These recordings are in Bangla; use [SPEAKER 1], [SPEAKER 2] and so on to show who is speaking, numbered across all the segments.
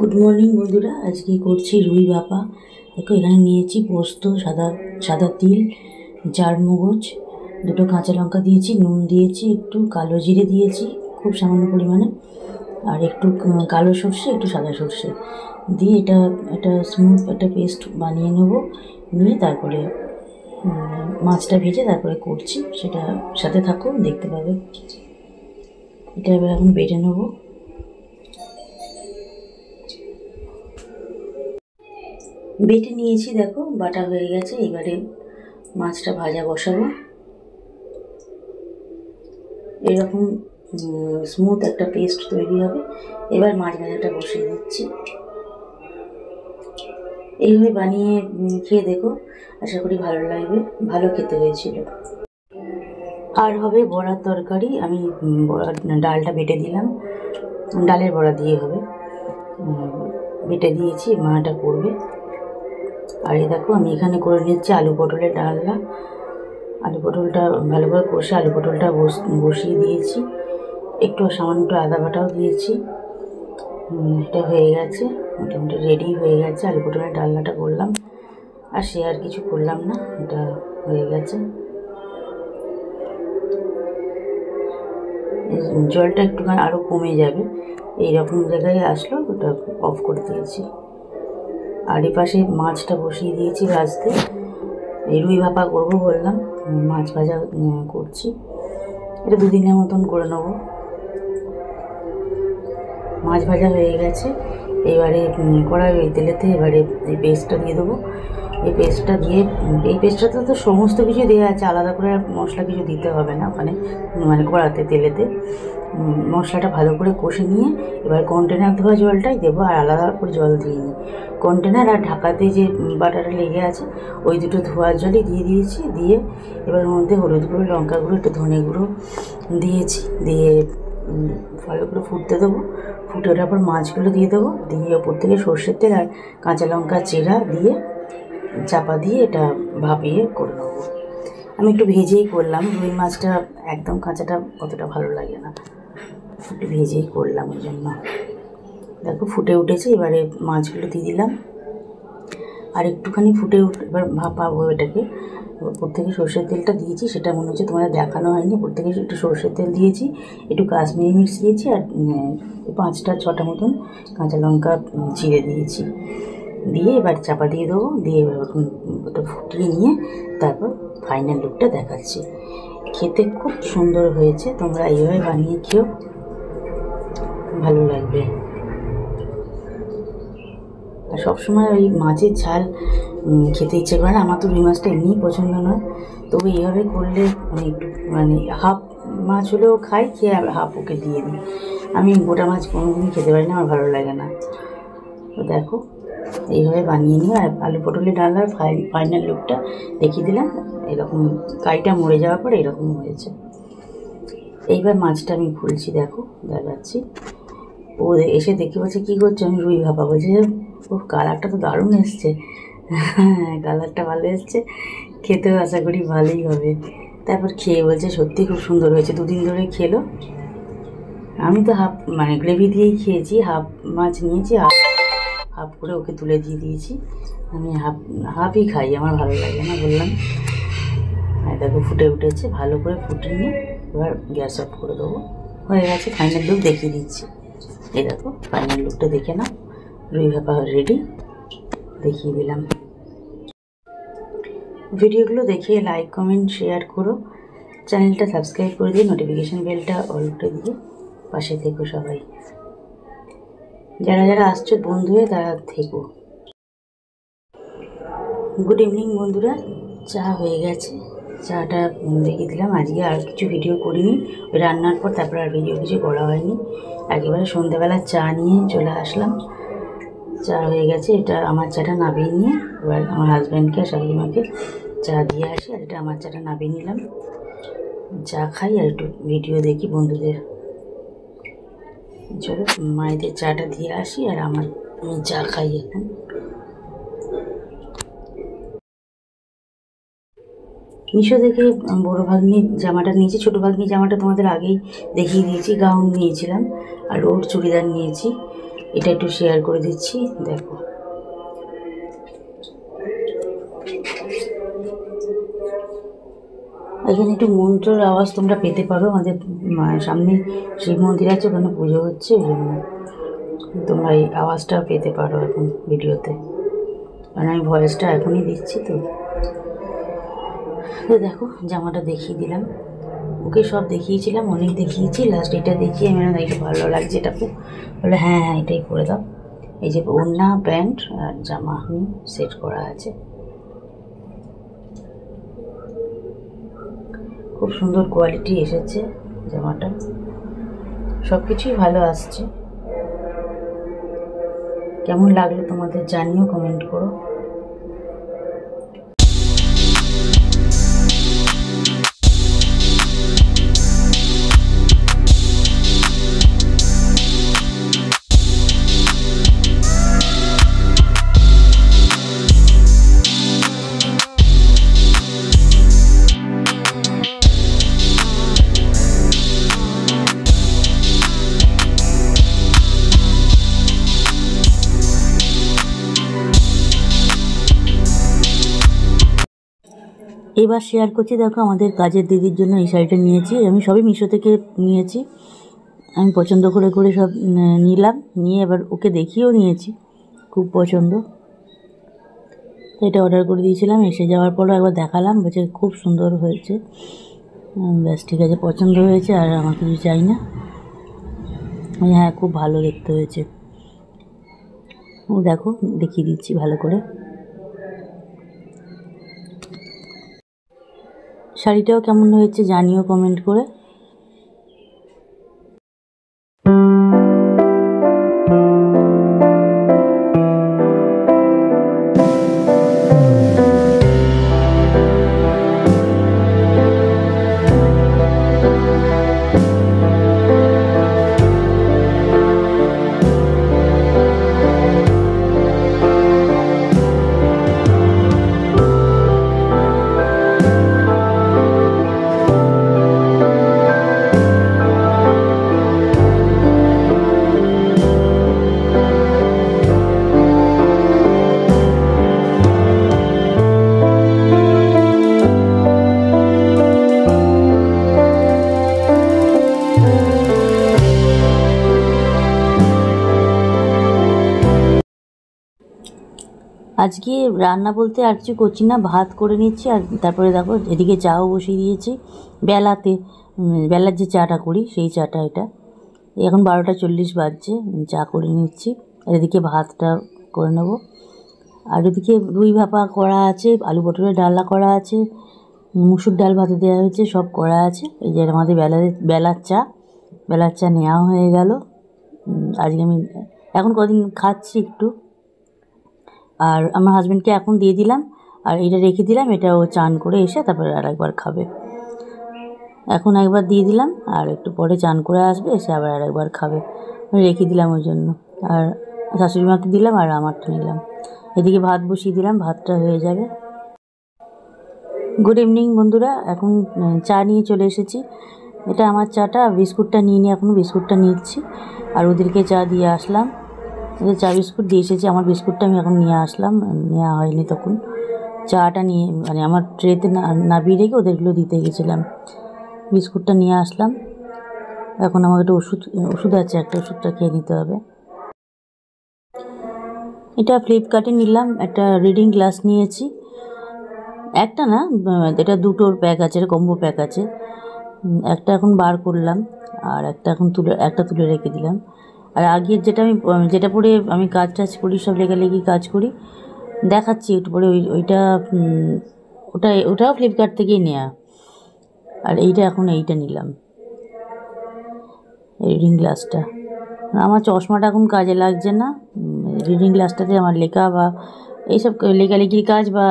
[SPEAKER 1] গুড মর্নিং বন্ধুরা, আজকে করছি রুই ভাপা। দেখো এখানে নিয়েছি পোস্ত, সাদা সাদা তিল, চারমগজ, দুটো কাঁচা লঙ্কা দিয়েছি, নুন দিয়েছি, একটু কালো জিরে দিয়েছি খুব সামান্য পরিমাণে, আর একটু কালো সর্ষে, একটু সাদা সর্ষে দিয়ে এটা একটা স্মুথ একটা পেস্ট বানিয়ে নেব। নিয়ে তারপরে মাছটা ভেজে তারপরে করছি, সেটা সাথে থাকো, দেখতে পাবে। এটা এবার এখন বেটে নেবো। বেটে নিয়েছি, দেখো বাটা হয়ে গেছে। এবারে মাছটা ভাজা বসাবো। এরকম স্মুথ একটা পেস্ট তৈরি হবে। এবার মাছ ভাজাটা বসিয়ে দিচ্ছি। এইভাবে বানিয়ে খেয়ে দেখো, আশা করি ভালো লাগবে। ভালো খেতে হয়েছিল। আর হবে বড়ার তরকারি। আমি ডালটা বেটে দিলাম, ডালের বড়া দিয়ে হবে, বেটে দিয়েছি, মাটা করবে। আর এই দেখো আমি এখানে করে নিচ্ছি আলু পটলের ডালনা। আলু পটলটা ভালো করে কষে আলু পটলটা বসিয়ে দিয়েছি, একটু সামান্য একটু আদা বাটাও দিয়েছি। এটা হয়ে গেছে, মোটামুটি রেডি হয়ে গেছে। আলু পটলের ডালনাটা করলাম, আর সে আর কিছু করলাম না, এটা হয়ে গেছে। জলটা একটুখানি আরও কমে যাবে, এইরকম জায়গায় আসলো, ওটা অফ করে দিয়েছি। আর এই পাশে মাছটা বসিয়ে দিয়েছি ভাজতে। এই রুই ভাপা করবো বললাম, মাছ ভাজা করছি। এটা দুদিনের মতন করে নেবো। মাছ ভাজা হয়ে গেছে। এবারে কড়াই ওই তেলেতে এবারে এই পেস্টটা দিয়ে দেবো। এই পেস্টটা দিয়ে, এই পেস্টটাতে তো সমস্ত কিছু দেওয়া আছে, আলাদা করে মশলা কিছু দিতে হবে না ওখানে, মানে কড়াতে তেলেতে। মশলাটা ভালো করে কষে নিয়ে এবার কন্টেনার ধোয়া জলটাই দেবো, আর আলাদা করে জল দিইনি। কন্টেনার আর ঢাকাতে যে বাটাটা লেগে আছে ওই দুটো ধোয়ার জলই দিয়ে দিয়েছি। দিয়ে এবার ওর মধ্যে হলুদ গুঁড়ো, লঙ্কা গুঁড়ো, একটু ধনে গুঁড়ো দিয়েছি। দিয়ে ভালো করে ফুটতে দেবো। ফুটে ওঠার পর মাছগুলো দিয়ে দেবো। দিয়ে ওপর থেকে সর্ষের তেল আর কাঁচা লঙ্কা চেরা দিয়ে চাপা দিয়ে এটা ভাপিয়ে করে নেবো। আমি একটু ভেজেই করলাম, রুই মাছটা একদম কাঁচাটা অতটা ভালো লাগে না, একটু ভেজেই করলাম ওই জন্য। দেখো ফুটে উঠেছে, এবারে মাছগুলো দিয়ে দিলাম। আর একটুখানি ফুটে এবার ভাপাবো এটাকে। ওপর থেকে সর্ষের তেলটা দিয়েছি, সেটা মনে হচ্ছে তোমাদের দেখানো হয়নি। ওপর থেকে একটু সর্ষের তেল দিয়েছি, একটু কাশ্মীরি মির্চ দিয়েছি, আর 5-6টা মতন কাঁচা লঙ্কা চিড়ে দিয়েছি। দিয়ে এবার চাপা দিয়ে দেবো। দিয়ে এবার ওটা ফুটিয়ে নিয়ে তারপর ফাইনাল লুকটা দেখাচ্ছি। খেতে খুব সুন্দর হয়েছে, তোমরা এইভাবে বানিয়ে খেও, ভালো লাগবে। আর সবসময় ওই মাছের ঝাল খেতে ইচ্ছে করে না। আমার তো রুই মাছটা এমনিই পছন্দ নয়, তবু এইভাবে করলে আমি একটু মানে হাফ মাছ হলেও খাই, খেয়ে হাফ ওকে দিয়ে দিই। আমি গোটা মাছ কোনোদিনই খেতে পারি না, আমার ভালো লাগে না। তো দেখো এইভাবে বানিয়ে নিয়ে, আর আলু পটলের ডালনার ফাইনাল লুকটা দেখিয়ে দিলাম। এরকম কাইটা মরে যাওয়ার পর এরকম হয়েছে। এইবার মাছটা আমি খুলছি, দেখো দেখাচ্ছি। ও এসে দেখে বলছে কী করছো? আমি রুই ভাপা। বলছে ও কালারটা তো দারুণ এসছে। হ্যাঁ, কালারটা ভালো এসছে, খেতেও আশা করি ভালোই হবে। তারপর খেয়ে বলছে সত্যি খুব সুন্দর হয়েছে। 2 দিন ধরে খেলো। আমি তো হাফ মানে গ্রেভি দিয়েই খেয়েছি, হাফ মাছ নিয়েছি, হাফ করে ওকে তুলে দিয়ে দিয়েছি। আমি হাফই খাই, আমার ভালো লাগে না বললাম। আর দেখো ফুটে উঠেছে, ভালো করে ফুটিয়ে নিয়ে এবার গ্যাস অফ করে দেবো। হয়ে গেছে, ফাইনাল লুক দেখিয়ে দিচ্ছি। এই দেখো ফাইনাল লুকটা দেখে নাও, রুই ভাপা রেডি, দেখিয়ে দিলাম। ভিডিওগুলো দেখে লাইক, কমেন্ট, শেয়ার করো। চ্যানেলটা সাবস্ক্রাইব করে দিয়ে নোটিফিকেশান বেলটা অল করে দিয়ে পাশে থেকো সবাই। যারা যারা আসছো বন্ধু হয়ে তারা থেকো। গুড ইভিনিং বন্ধুরা, চা হয়ে গেছে, চাটা দেখিয়ে দিলাম। আজকে আর কিছু ভিডিও করিনি, ওই রান্নার পর তারপর আর ভিডিও কিছু করা হয়নি। একেবারে সন্ধ্যাবেলা চা নিয়ে চলে আসলাম। চা হয়ে গেছে, এটা আমার চাটা নামিয়ে নিয়ে এবার আমার হাজব্যান্ডকে আর শাশুড়ি মাকে চা দিয়ে আসি। আর এটা আমার চাটা নামিয়ে নিলাম, চা খাই আর একটু ভিডিও দেখি বন্ধুদের। চলো মায়েদের চাটা দিয়ে আসি, আর আমি চা খাই এখন। মিশো থেকে বড় ভাগ্নির জামাটা নিয়েছি। ছোটো ভাগ্নির জামাটা তোমাদের আগেই দেখিয়ে দিয়েছি, গাউন নিয়েছিলাম, আর ওর চুড়িদার নিয়েছি। এটা একটু শেয়ার করে দিচ্ছি, দেখো। এখানে একটু মন্ত্রের আওয়াজ তোমরা পেতে পারো, আমাদের সামনে শিব মন্দির আছে, ওখানে পুজো হচ্ছে, ওই জন্য তোমরা এই আওয়াজটা পেতে পারো এখন ভিডিওতে, কারণ আমি ভয়েসটা এখনই দিচ্ছি। তো দেখো জামাটা দেখিয়ে দিলাম, ওকে সব দেখিয়েছিলাম, অনেক দেখিয়েছি, লাস্ট এটা দেখিয়ে আমি একটু ভালো লাগছে এটা খুব, বলে হ্যাঁ হ্যাঁ এটাই করে দাও। এই যে ওড়না, প্যান্ট আর জামা সেট করা আছে, খুব সুন্দর কোয়ালিটি এসেছে জামাটা, সব কিছুই ভালো আসছে। কেমন লাগলো তোমাদের জানিও, কমেন্ট করো। এবার শেয়ার করছি, দেখো আমাদের কাজের দিদির জন্য এই শাড়িটা নিয়েছি, আমি সবই মিশো থেকে নিয়েছি, আমি পছন্দ করে করে সব নিলাম, নিয়ে এবার ওকে দেখিয়েও নিয়েছি, খুব পছন্দ। এটা অর্ডার করে দিয়েছিলাম, এসে যাওয়ার পরও একবার দেখালাম, বলছে খুব সুন্দর হয়েছে। ব্যাস ঠিক আছে, পছন্দ হয়েছে, আর আমার কিছু চাই না। হ্যাঁ খুব ভালো দেখতে হয়েছে, ও দেখো দেখিয়ে দিচ্ছি ভালো করে। শাড়িটাও কেমন হয়েছে জানিও কমেন্ট করে। আজকে রান্না বলতে আর কিছু করছি না, ভাত করে নিচ্ছি, আর তারপরে দেখো এদিকে চাও বসিয়ে দিয়েছি, বেলার যে চাটা করি সেই চাটা, এটা এখন 12:40 বাজছে, চা করে নিচ্ছি, আর এদিকে ভাতটা করে নেব। আর এদিকে রুই ভাপা করা আছে, আলু পটলের ডালনা করা আছে, মুসুর ডাল ভাতে দেওয়া হয়েছে, সব করা আছে। এই যে আমাদের বেলার চা নেওয়া হয়ে গেল। আজকে আমি এখন কদিন খাচ্ছি একটু, আর আমার হাজব্যান্ডকে এখন দিয়ে দিলাম, আর এটা রেখে দিলাম, এটা ও চান করে এসে তারপরে আর একবার খাবে। এখন একবার দিয়ে দিলাম, আর একটু পরে চান করে আসবে, এসে আবার আর একবার খাবে, রেখে দিলাম ওই জন্য। আর শাশুড়ি মাকে দিলাম, আর আমারটা নিলাম। এদিকে ভাত বসিয়ে দিলাম, ভাতটা হয়ে যাবে। গুড ইভিনিং বন্ধুরা, এখন চা নিয়ে চলে এসেছি। এটা আমার চাটা, বিস্কুটটা নিয়ে এখনও বিস্কুটটা নিচ্ছি, আর ওদেরকে চা দিয়ে আসলাম। ওদের চা বিস্কুট দিয়ে এসেছি, আমার বিস্কুটটা আমি এখন নিয়ে আসলাম, নেওয়া হয়নি তখন। চাটা নিয়ে মানে আমার ট্রেতে নাবিয়ে রেখে ওদেরগুলো দিতে গেছিলাম, বিস্কুটটা নিয়ে আসলাম। এখন আমাকে একটা ওষুধ আছে, একটা ওষুধটা খেয়ে নিতে হবে। এটা ফ্লিপকার্টে নিলাম, একটা রিডিং গ্লাস নিয়েছি, একটা না এটা দুটোর প্যাক আছে, এটা কম্বো প্যাক আছে। একটা এখন বার করলাম, আর একটা এখন তুলে রেখে দিলাম। আর আগের যেটা পরে আমি কাজ করি, সব লেখালেখি কাজ করি, দেখাচ্ছি একটু পরে, ওটাও ফ্লিপকার্ট থেকেই নেওয়া। আর এইটা নিলাম, রিডিং গ্লাসটা। আমার চশমাটা এখন কাজে লাগছে না, রিডিং গ্লাসটাতে আমার লেখা বা এইসব লেখালেখির কাজ, বা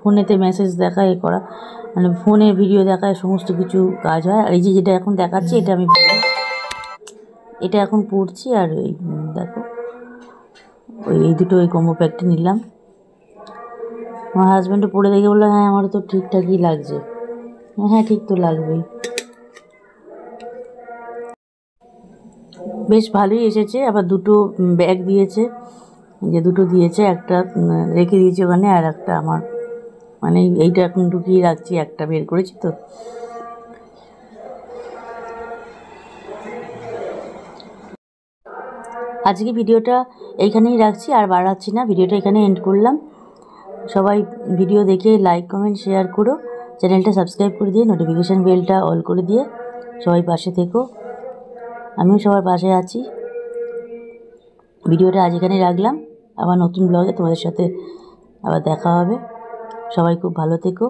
[SPEAKER 1] ফোনেতে মেসেজ দেখা, করা, মানে ফোনে ভিডিও দেখা, সমস্ত কিছু কাজ হয়। আর এই যেটা এখন দেখাচ্ছি, এটা এখন পড়ছি। আর দেখো এই দুটো ওই কম্বো প্যাকটা নিলাম। আমার হাজব্যান্ডও পরে দেখে বললো হ্যাঁ আমারও তো ঠিকঠাকই লাগছে। হ্যাঁ ঠিক তো লাগবেই। বেশ ভালোই এসেছে। আবার দুটো ব্যাগ দিয়েছে, যে দুটো দিয়েছে, একটা রেখে দিয়েছে ওখানে, আর একটা আমার মানে এইটা এখন ঢুকিয়ে রাখছি, একটা বের করেছি তো। আজকে ভিডিওটা এইখানেই রাখছি, আর বাড়াচ্ছি না, ভিডিওটা এখানে এন্ড করলাম। সবাই ভিডিও দেখে লাইক কমেন্ট শেয়ার করো, চ্যানেলটা সাবস্ক্রাইব করে দিয়ে নোটিফিকেশান বেলটা অল করে দিয়ে সবাই পাশে থেকো। আমিও সবার পাশে আছি। ভিডিওটা আজ এখানেই রাখলাম, আবার নতুন ব্লগে তোমাদের সাথে আবার দেখা হবে। সবাই খুব ভালো থেকো।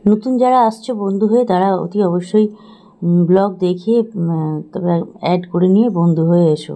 [SPEAKER 1] নতুন যারা আসছো বন্ধু হয়ে, তারা অতি অবশ্যই ব্লগ দেখে তবে অ্যাড করে নিয়ে বন্ধু হয়ে এসো।